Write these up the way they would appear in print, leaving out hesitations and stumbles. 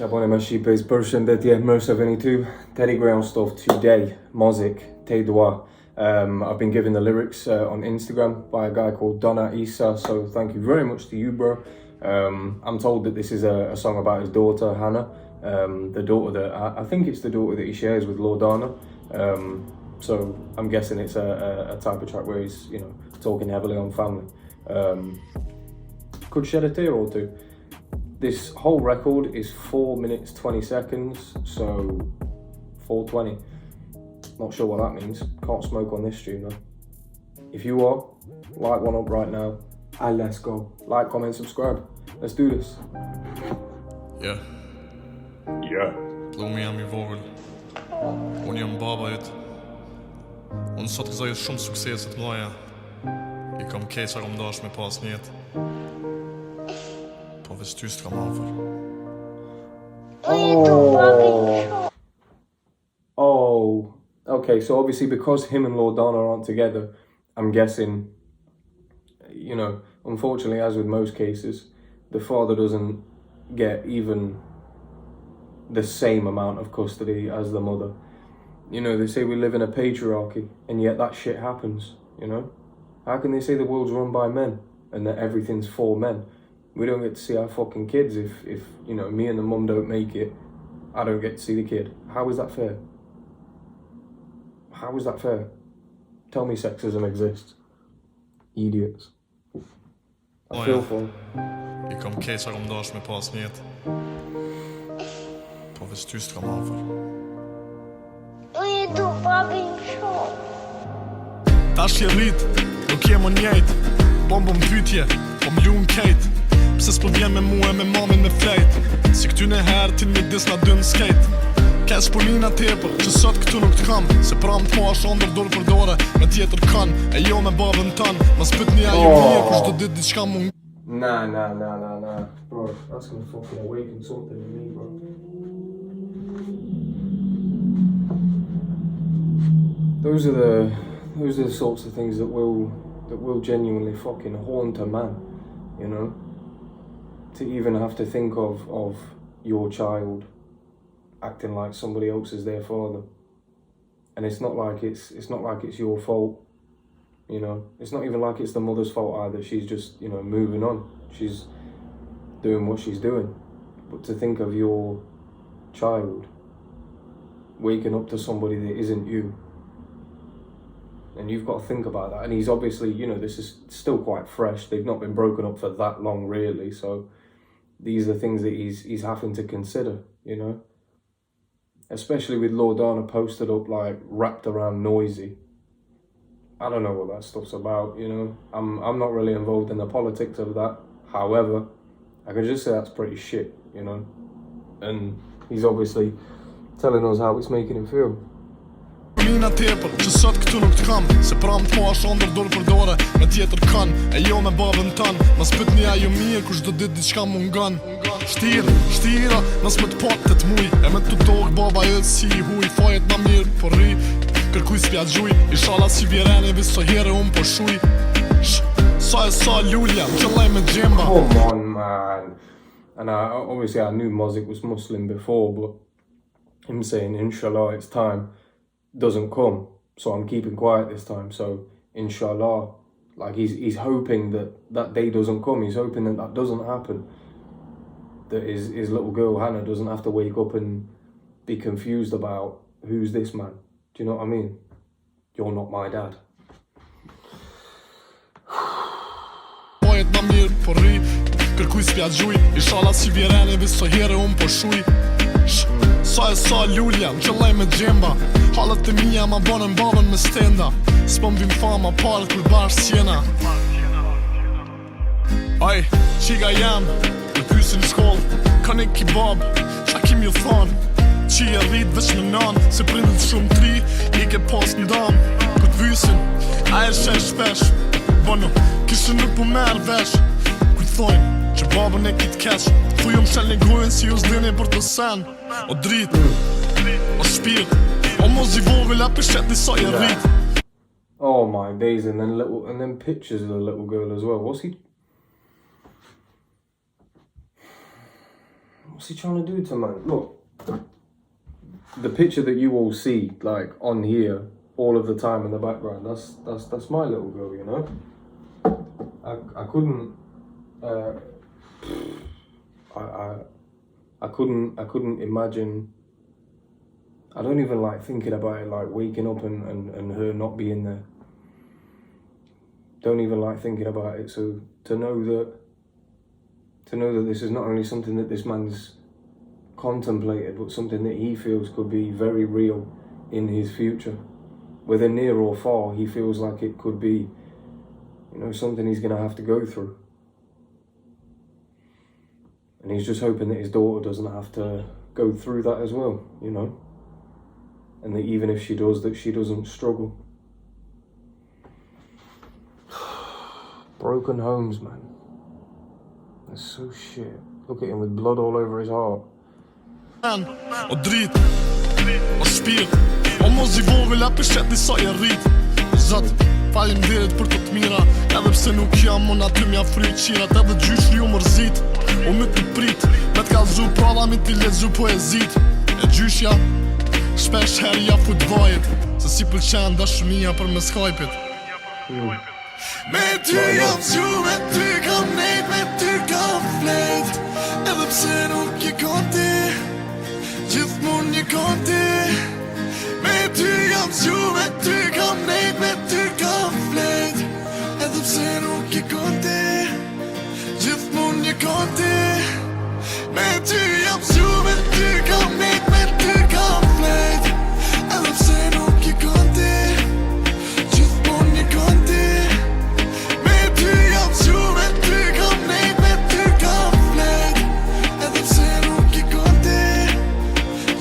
Abonnement sheepes person that the Mercer 22 Telegram stuff today. Mozzik, Te Doa. I've been given the lyrics on Instagram by a guy called Donna Isa, so thank you very much to you, bro. I'm told that this is a song about his daughter Hannah, the daughter that I think it's the daughter that he shares with Lordana. So I'm guessing it's a type of track where he's, you know, talking heavily on family. Could shed a tear or two. This whole record is 4 minutes 20 seconds, so 4:20. Not sure what that means. Can't smoke on this tune though. If you are, light one up right now and let's go. Like, comment, subscribe. Let's do this. Yeah. Lå med min vågel. Unë jam baba jet. Unë sot gëzoj shumë sukseset mëdha. I kam keqa kom dash me pas njet. Po veç ty s'kam afër. Oh. Okay, so obviously because him and Lordana aren't together, I'm guessing, you know, unfortunately, as with most cases, the father doesn't get even the same amount of custody as the mother. You know, they say we live in a patriarchy, and yet that shit happens, you know? How can they say the world's run by men and that everything's for men? We don't get to see our fucking kids if you know, me and the mum don't make it, I don't get to see the kid. How is that fair? How is that fair? Tell me sexism exists. Idiots. I feel for them. I kam keqa kom dash me pas njet. Po veç ty s'kam afër. Unë du babin shumë. Tash je rrit, nuk je më njejt. Bombom pytje, po m'lu n'kejt. Pse s'po vjen me mu e me mamin me flejt. Si këtyne herë ti një dis na dën skejt. Kesh punina tepër, që sot këtu nuk t'kam. Se pram t'po ashtë ndër dorë për dore. Me tjetër kan, e jo me babën tën. Mas pyt një ajo mje, kush do dit diçka mund. Nah. Bro, that's gonna fucking awaken something in me, bro. Those are the sorts of things that will genuinely fucking haunt a man, you know? To even have to think of your child acting like somebody else is their father. And it's not like it's your fault, you know? It's not even like it's the mother's fault either. She's just, you know, moving on. She's doing what she's doing. But to think of your child waking up to somebody that isn't you, and you've got to think about that. And he's obviously, you know, this is still quite fresh. They've not been broken up for that long, really. So these are things that he's having to consider, you know? Especially with Lordana posted up, like, wrapped around noisy. I don't know what that stuff's about, you know? I'm not really involved in the politics of that. However, I can just say that's pretty shit, you know? And he's obviously telling us how it's making him feel. Punina tepër, që sot këtu nuk t'kam. Se pram t'po ashtë ndër dorë për dore. Me tjetër kan, e jo me babën tën. Mas pyt një ajo mirë, kush do dit diçka mungan. Shtira, mas me t'pat të t'muj. E me t'u tokë baba jëtë si i huj. Fajet ma mirë po rri, kërkuj s'pja gjuj. Ishala si vjereni, vis so here unë po shuj. Sa lulja, qëllaj me gjemba. Come on, man. And obviously I knew Mozzik was Muslim before, but him saying, inshallah, it's time, doesn't come. So I'm keeping quiet this time. So, inshallah, like he's hoping that day doesn't come. He's hoping that doesn't happen. That his little girl, Hannah, doesn't have to wake up and be confused about who's this man. Do you know what I mean? You're not my dad. Ma mirë po rri, kërkuj s'pja gjuj. Ishala si vjereni, vis so here unë po shuj. Sa lulja, qëllaj me gjemba. Halët e mija ma bonën babën me stenda. S'pëm vim fama parë kur bashkë s'jena. Aj, qiga jam, në pysin shkollë. Ka një kebab, qa kim ju thonë. Qi e rrit veç me nanë. Se prindit shumë tri, i ke pas një damë. Këtë vysin, a e shesh shpesh. Bono, kishë nuk po merë vesh. Kujt thojnë, që babën e kitë kesh. Thu ju më shelin gojën si ju s'dini për të sen. O dritë, o shpirt, o mos i vogël a pëshet një sa i rrit. Oh my days, and then pictures of the little girl as well. What's he trying to do to man? Look, the picture that you all see, like, on here, all of the time in the background, that's my little girl, you know? I couldn't, I couldn't imagine, I don't even like thinking about it, like waking up and her not being there. Don't even like thinking about it. So to know that this is not only something that this man's contemplated, but something that he feels could be very real in his future, whether near or far, he feels like it could be, you know, something he's gonna have to go through. And he's just hoping that his daughter doesn't have to go through that as well, you know? And that even if she does, that she doesn't struggle. Broken homes, man. That's so shit. Look at him with blood all over his heart. Og drit og shpirt O mos i vogël a pëshet disa e rrit Zot, faleminderit për të të mira Edhe pse nuk jam unë aty m'ja fry qirat Edhe gjysh ju mërzit O me të prit Me t'kallzu prava me t'i lexu poezit E gjyshja Shpesh her ja fut vajet Se si pëlqen dashunia për me Skype-it Me ty jam zju, me ty kam nejt, me ty kam flejt Edhe pse nuk je konti Gjithmon një konti Me ty jam zju, me ty kam nejt, me ty kam flejt Edhe pse nuk je konti Gjithmon një konti Me ty jam zju, me ty kam nejt, me ty kam flejt Edhe pse nuk je konti Gjithmon një konti Me ty jam zju, me ty kam nejt, me ty kam flejt Edhe pse nuk je konti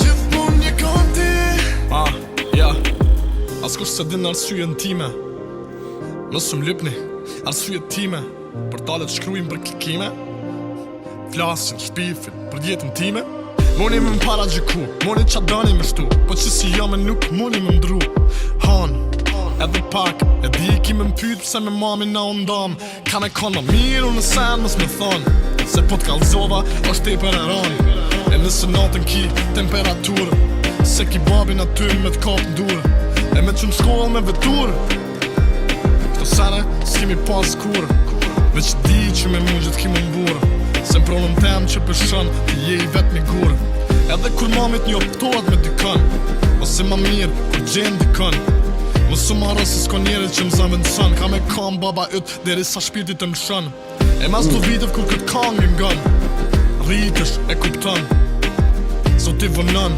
Gjithmon një konti ja Askush se din arsyen time Mësë m'lypni Arsyet time Portalet shkrujnë për klikime Flasin, shpifin për jetën time Moni me m'para gjiku Moni qa dani me shtu Po që si jame nuk moni me m'dru Han Edhe pak E di ki me m'pyt pse me mami na undam Ka me kon ma mirë unë sen mës me thon Se po t'kallzova është e për e ran E nëse natën ki temperaturë Se ki babin aty me t'kap n'dur E me që m'shkoll me vetur Këto sene s'kimi pas kur Veç di që me mu gjithë ki më mburë Se m'pronën tem që pëshën Të je i vet mi gurë Edhe kur mamit një optohet me dikën Ose ma mirë kur gjen dikën Mësu marrë se s'ko njerit që m'zën vendësën Ka me kam baba yt deri sa shpirtit të mshën E mas të vitëv kur këtë kangë ngën Rritësh e kuptën Sot ti vënën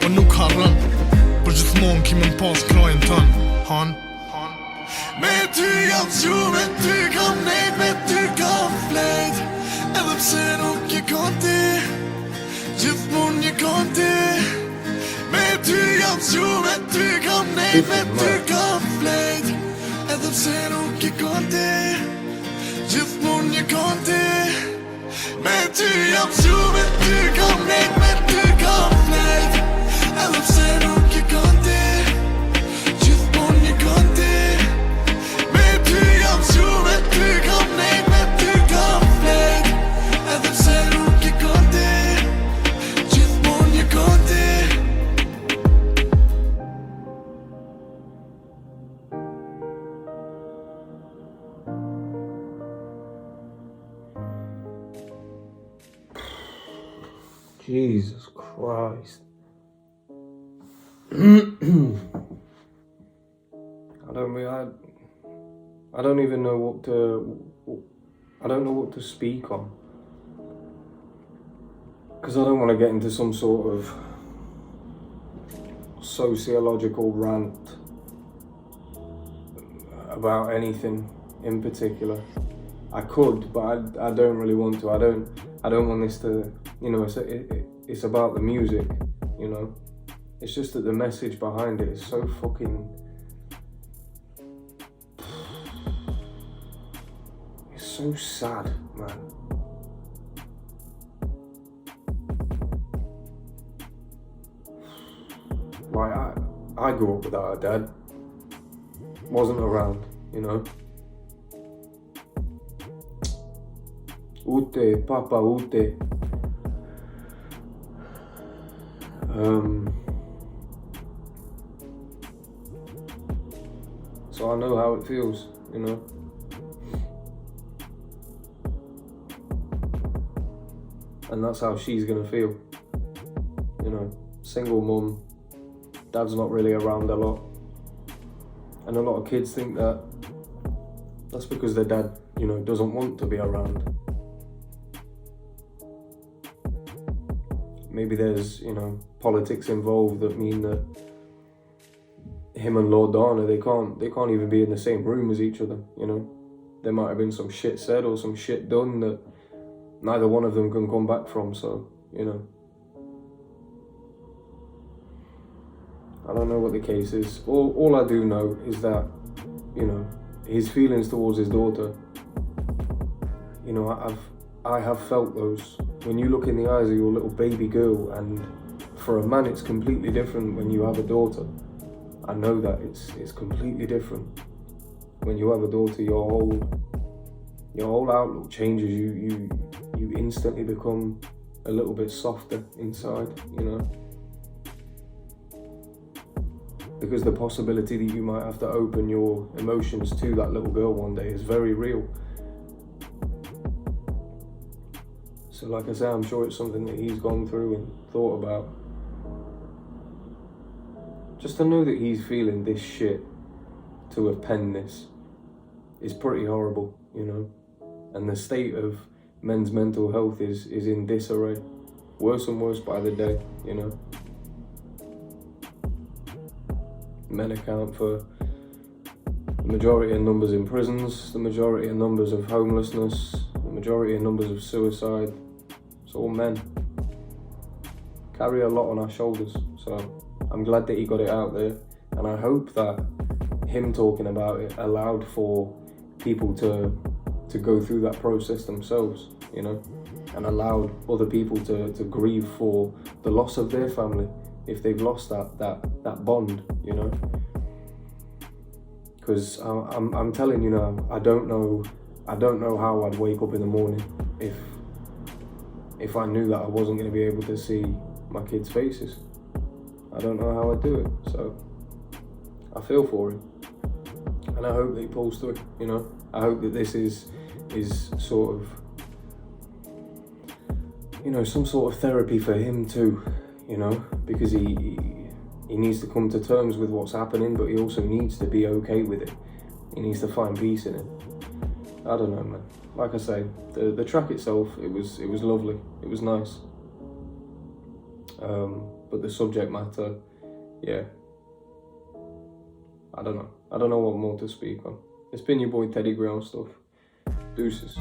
Po nuk harën Për gjithmon ki me m'pas krajën tën Han Me ty jam zju, me ty kam nejt, me ty kam flejt Edhe pse nuk je konti Gjithmon një konti Me ty jam zju, me ty kam nejt, me ty kam flejt Edhe pse nuk je konti Gjithmon një konti Me ty jam zju, me ty kam nejt, me ty kam flejt Edhe pse nuk je konti Gjithmon një konti Me ty jam zju, me ty kam nejt, me ty kam flejt Edhe pse nuk je konti Gjithmon një konti Jesus Christ. I don't even know what to speak on. Because I don't want to get into some sort of sociological rant about anything in particular. I could, but I don't really want to. I don't want this to, you know, it's about the music, you know. It's just that the message behind it is so fucking, it's so sad, man. Like, I grew up without a dad. Wasn't around, you know. Ute, papa, ute. So I know how it feels, you know. And that's how she's gonna feel, you know. Single mum, dad's not really around a lot. And a lot of kids think that that's because their dad, you know, doesn't want to be around. Maybe there's, you know, politics involved that mean that him and Lord Dana, they can't even be in the same room as each other, you know. There might have been some shit said or some shit done that neither one of them can come back from, so, you know. I don't know what the case is. All I do know is that, you know, his feelings towards his daughter, you know, I have felt those. When you look in the eyes of your little baby girl, and for a man it's completely different when you have a daughter. I know that it's completely different. When you have a daughter, your whole outlook changes. You instantly become a little bit softer inside, you know. Because the possibility that you might have to open your emotions to that little girl one day is very real. So like I say, I'm sure it's something that he's gone through and thought about. Just to know that he's feeling this shit, to have penned this, is pretty horrible, you know. And the state of men's mental health is in disarray. Worse and worse by the day, you know. Men account for the majority of numbers in prisons, the majority of numbers of homelessness, the majority of numbers of suicide. It's all men. Carry a lot on our shoulders, so I'm glad that he got it out there, and I hope that him talking about it allowed for people to go through that process themselves, you know, and allowed other people to grieve for the loss of their family if they've lost that bond, you know. Because I'm telling you now, I don't know how I'd wake up in the morning if I knew that I wasn't going to be able to see my kids' faces. I don't know how I'd do it, so I feel for him, and I hope that he pulls through, you know. I hope that this is sort of, you know, some sort of therapy for him too, you know, because he needs to come to terms with what's happening, but he also needs to be okay with it. He needs to find peace in it. I don't know, man. Like I say, the track itself, it was lovely. It was nice. But the subject matter, yeah. I don't know. I don't know what more to speak on. It's been your boy Teddy Ground Stuff. Deuces.